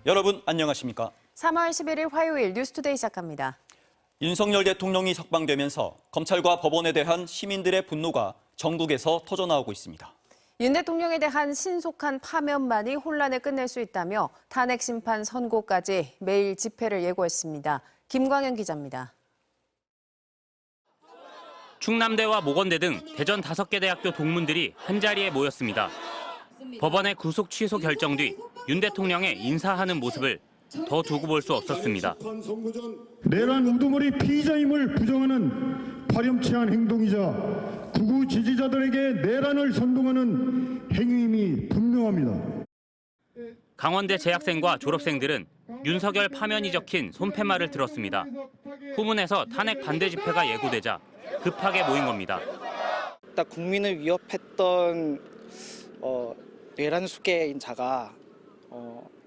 여러분 안녕하십니까? 3월 11일 화요일 뉴스투데이 시작합니다. 윤석열 대통령이 석방되면서 검찰과 법원에 대한 시민들의 분노가 전국에서 터져나오고 있습니다. 윤 대통령에 대한 신속한 파면만이 혼란을 끝낼 수 있다며 탄핵 심판 선고까지 매일 집회를 예고했습니다. 김광현 기자입니다. 충남대와 모건대 등 대전 5개 대학교 동문들이 한자리에 모였습니다. 법원의 구속 취소 결정 뒤 윤 대통령의 인사하는 모습을 더 두고 볼 수 없었습니다. 내란 우두머리 피의자임을 부정하는 파렴치한 행동이자 극우 지지자들에게 내란을 선동하는 행위임이 분명합니다. 강원대 재학생과 졸업생들은 윤석열 파면이 적힌 손팻말을 들었습니다. 후문에서 탄핵 반대 집회가 예고되자 급하게 모인 겁니다. 딱 국민을 위협했던 내란 수괴인 자가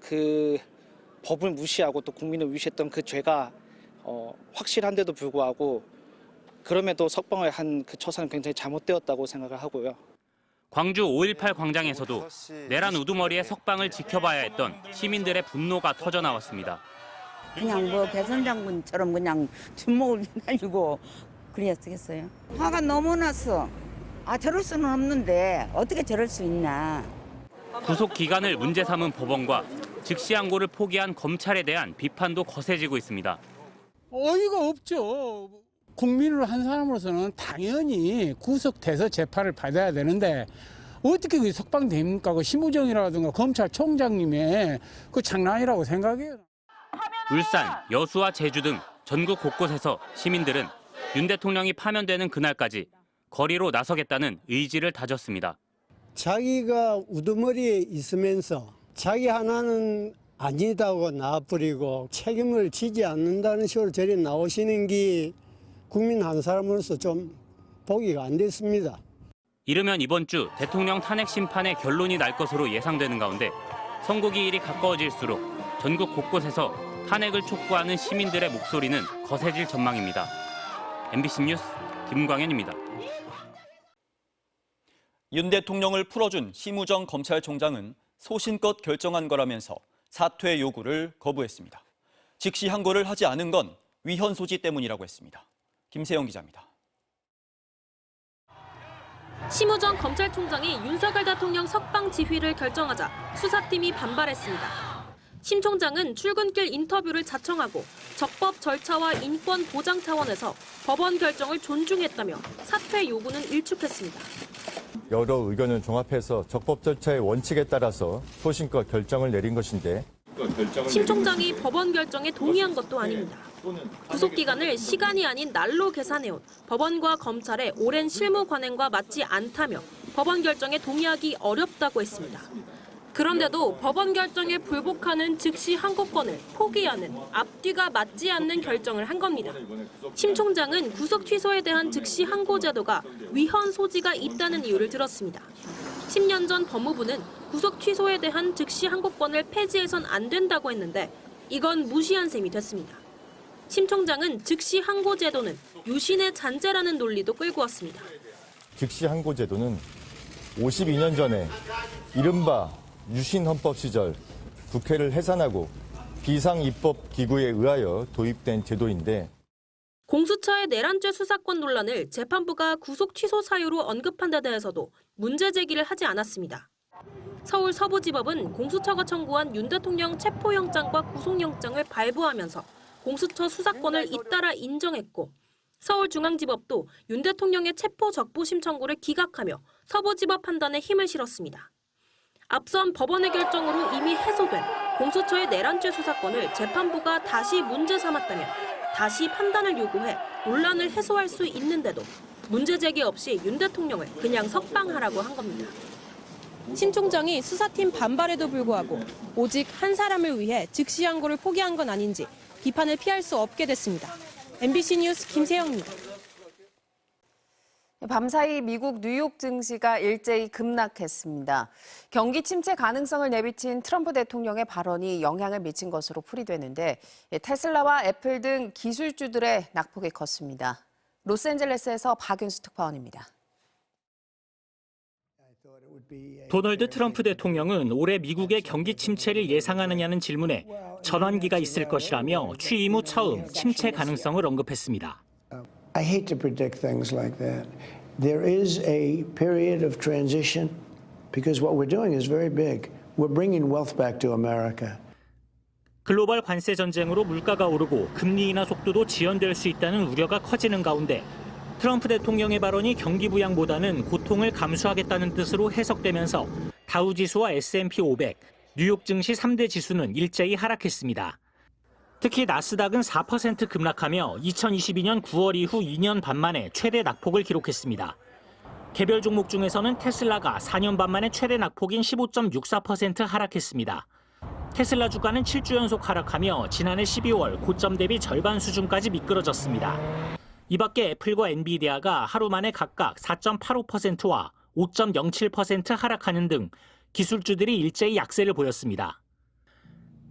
그 법을 무시하고 또 국민을 위시했던 그 죄가 확실한데도 불구하고 그럼에도 석방을 한 그 처사는 굉장히 잘못되었다고 생각을 하고요. 광주 5.18 광장에서도 내란 우두머리의 석방을 지켜봐야 했던 시민들의 분노가 터져나왔습니다. 그냥 뭐 개선 장군처럼 그냥 주먹을 날리고 그랬겠어요. 화가 너무 났어. 저럴 수는 없는데 어떻게 저럴 수 있나. 구속 기간을 문제 삼은 법원과 즉시 항고를 포기한 검찰에 대한 비판도 거세지고 있습니다. 어이가 없죠. 국민으로 한 사람으로서는 당연히 구속돼서 재판을 받아야 되는데 어떻게 그게 석방됩니까? 그 심우정이라든가 검찰총장님의 그 장난이라고 생각해요. 울산, 여수와 제주 등 전국 곳곳에서 시민들은 윤 대통령이 파면되는 그날까지 거리로 나서겠다는 의지를 다졌습니다. 자기가 우두머리에 있으면서 자기 하나는 아니다고 놔버리고 책임을 지지 않는다는 식으로 저리 나오시는 게 국민 한 사람으로서 좀 보기가 안 됐습니다. 이르면 이번 주 대통령 탄핵 심판의 결론이 날 것으로 예상되는 가운데 선고기일이 가까워질수록 전국 곳곳에서 탄핵을 촉구하는 시민들의 목소리는 거세질 전망입니다. MBC 뉴스 김광현입니다. 윤 대통령을 풀어준 심우정 검찰총장은 소신껏 결정한 거라면서 사퇴 요구를 거부했습니다. 즉시 항고를 하지 않은 건 위헌 소지 때문이라고 했습니다. 김세영 기자입니다. 심우정 검찰총장이 윤석열 대통령 석방 지휘를 결정하자 수사팀이 반발했습니다. 심 총장은 출근길 인터뷰를 자청하고 적법 절차와 인권 보장 차원에서 법원 결정을 존중했다며 사퇴 요구는 일축했습니다. 여러 의견을 종합해서 적법 절차의 원칙에 따라서 소신껏 결정을 내린 것인데 심 총장이 법원 결정에 동의한 것도 아닙니다. 구속기간을 시간이 아닌 날로 계산해온 법원과 검찰의 오랜 실무 관행과 맞지 않다며 법원 결정에 동의하기 어렵다고 했습니다. 그런데도 법원 결정에 불복하는 즉시 항고권을 포기하는 앞뒤가 맞지 않는 결정을 한 겁니다. 심 총장은 구속 취소에 대한 즉시 항고 제도가 위헌 소지가 있다는 이유를 들었습니다. 10년 전 법무부는 구속 취소에 대한 즉시 항고권을 폐지해선 안 된다고 했는데 이건 무시한 셈이 됐습니다. 심 총장은 즉시 항고 제도는 유신의 잔재라는 논리도 끌고 왔습니다. 즉시 항고 제도는 52년 전에 이른바 유신 헌법 시절 국회를 해산하고 비상입법 기구에 의하여 도입된 제도인데 공수처의 내란죄 수사권 논란을 재판부가 구속 취소 사유로 언급한 데 대해서도 문제 제기를 하지 않았습니다. 서울 서부지법은 공수처가 청구한 윤 대통령 체포영장과 구속영장을 발부하면서 공수처 수사권을 잇따라 인정했고 서울중앙지법도 윤 대통령의 체포 적부심 청구를 기각하며 서부지법 판단에 힘을 실었습니다. 앞선 법원의 결정으로 이미 해소된 공수처의 내란죄 수사권을 재판부가 다시 문제 삼았다면 다시 판단을 요구해 논란을 해소할 수 있는데도 문제 제기 없이 윤 대통령을 그냥 석방하라고 한 겁니다. 심 총장이 수사팀 반발에도 불구하고 오직 한 사람을 위해 즉시 항고를 포기한 건 아닌지 비판을 피할 수 없게 됐습니다. MBC 뉴스 김세영입니다. 밤사이 미국 뉴욕 증시가 일제히 급락했습니다. 경기 침체 가능성을 내비친 트럼프 대통령의 발언이 영향을 미친 것으로 풀이되는데 테슬라와 애플 등 기술주들의 낙폭이 컸습니다. 로스앤젤레스에서 박윤수 특파원입니다. 도널드 트럼프 대통령은 올해 미국의 경기 침체를 예상하느냐는 질문에 전환기가 있을 것이라며 취임 후 처음 침체 가능성을 언급했습니다. I hate to predict things like that. There is a period of transition because what we're doing is very big. We're bringing wealth back to America. 글로벌 관세 전쟁으로 물가가 오르고 금리 인하 속도도 지연될 수 있다는 우려가 커지는 가운데 트럼프 대통령의 발언이 경기 부양보다는 고통을 감수하겠다는 뜻으로 해석되면서 다우지수와 S&P 500, 뉴욕 증시 3대 지수는 일제히 하락했습니다. 특히 나스닥은 4% 급락하며 2022년 9월 이후 2년 반 만에 최대 낙폭을 기록했습니다. 개별 종목 중에서는 테슬라가 4년 반 만에 최대 낙폭인 15.64% 하락했습니다. 테슬라 주가는 7주 연속 하락하며 지난해 12월 고점 대비 절반 수준까지 미끄러졌습니다. 이 밖에 애플과 엔비디아가 하루 만에 각각 4.85%와 5.07% 하락하는 등 기술주들이 일제히 약세를 보였습니다.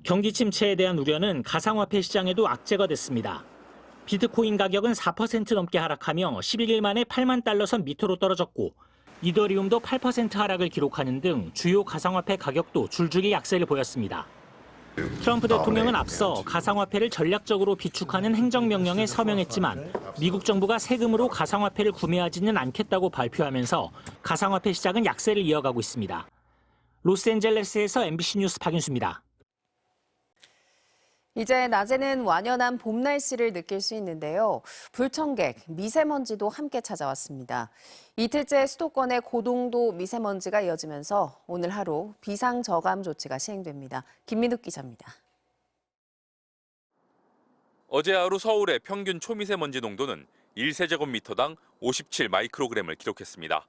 경기 침체에 대한 우려는 가상화폐 시장에도 악재가 됐습니다. 비트코인 가격은 4% 넘게 하락하며 11일 만에 8만 달러 선 밑으로 떨어졌고 이더리움도 8% 하락을 기록하는 등 주요 가상화폐 가격도 줄줄이 약세를 보였습니다. 트럼프 대통령은 앞서 가상화폐를 전략적으로 비축하는 행정명령에 서명했지만 미국 정부가 세금으로 가상화폐를 구매하지는 않겠다고 발표하면서 가상화폐 시장은 약세를 이어가고 있습니다. 로스앤젤레스에서 MBC 뉴스 박윤수입니다. 이제 낮에는 완연한 봄 날씨를 느낄 수 있는데요. 불청객, 미세먼지도 함께 찾아왔습니다. 이틀째 수도권의 고농도 미세먼지가 이어지면서 오늘 하루 비상저감 조치가 시행됩니다. 김민욱 기자입니다. 어제 하루 서울의 평균 초미세먼지 농도는 1세제곱미터당 57 마이크로그램을 기록했습니다.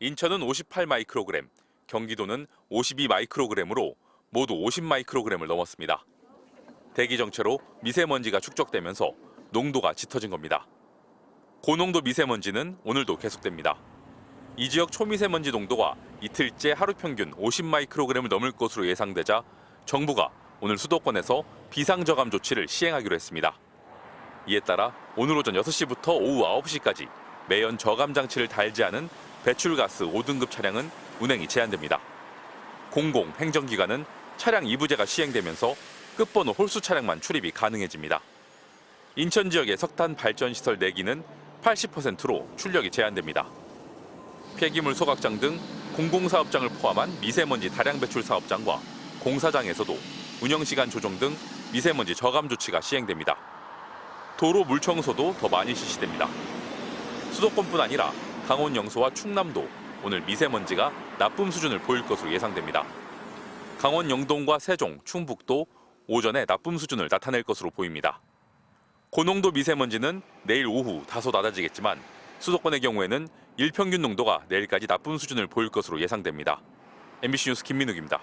인천은 58 마이크로그램, 경기도는 52 마이크로그램으로 모두 50 마이크로그램을 넘었습니다. 대기 정체로 미세먼지가 축적되면서 농도가 짙어진 겁니다. 고농도 미세먼지는 오늘도 계속됩니다. 이 지역 초미세먼지 농도가 이틀째 하루 평균 50 마이크로그램을 넘을 것으로 예상되자 정부가 오늘 수도권에서 비상저감 조치를 시행하기로 했습니다. 이에 따라 오늘 오전 6시부터 오후 9시까지 매연 저감 장치를 달지 않은 배출가스 5등급 차량은 운행이 제한됩니다. 공공, 행정기관은 차량 이부제가 시행되면서 끝번호 홀수 차량만 출입이 가능해집니다. 인천 지역의 석탄 발전시설 4기는 80%로 출력이 제한됩니다. 폐기물 소각장 등 공공사업장을 포함한 미세먼지 다량 배출 사업장과 공사장에서도 운영시간 조정 등 미세먼지 저감 조치가 시행됩니다. 도로 물청소도 더 많이 실시됩니다. 수도권뿐 아니라 강원 영서와 충남도 오늘 미세먼지가 나쁨 수준을 보일 것으로 예상됩니다. 강원 영동과 세종, 충북도 오전에 나쁨 수준을 나타낼 것으로 보입니다. 고농도 미세먼지는 내일 오후 다소 낮아지겠지만 수도권의 경우에는 일평균 농도가 내일까지 나쁨 수준을 보일 것으로 예상됩니다. MBC 뉴스 김민욱입니다.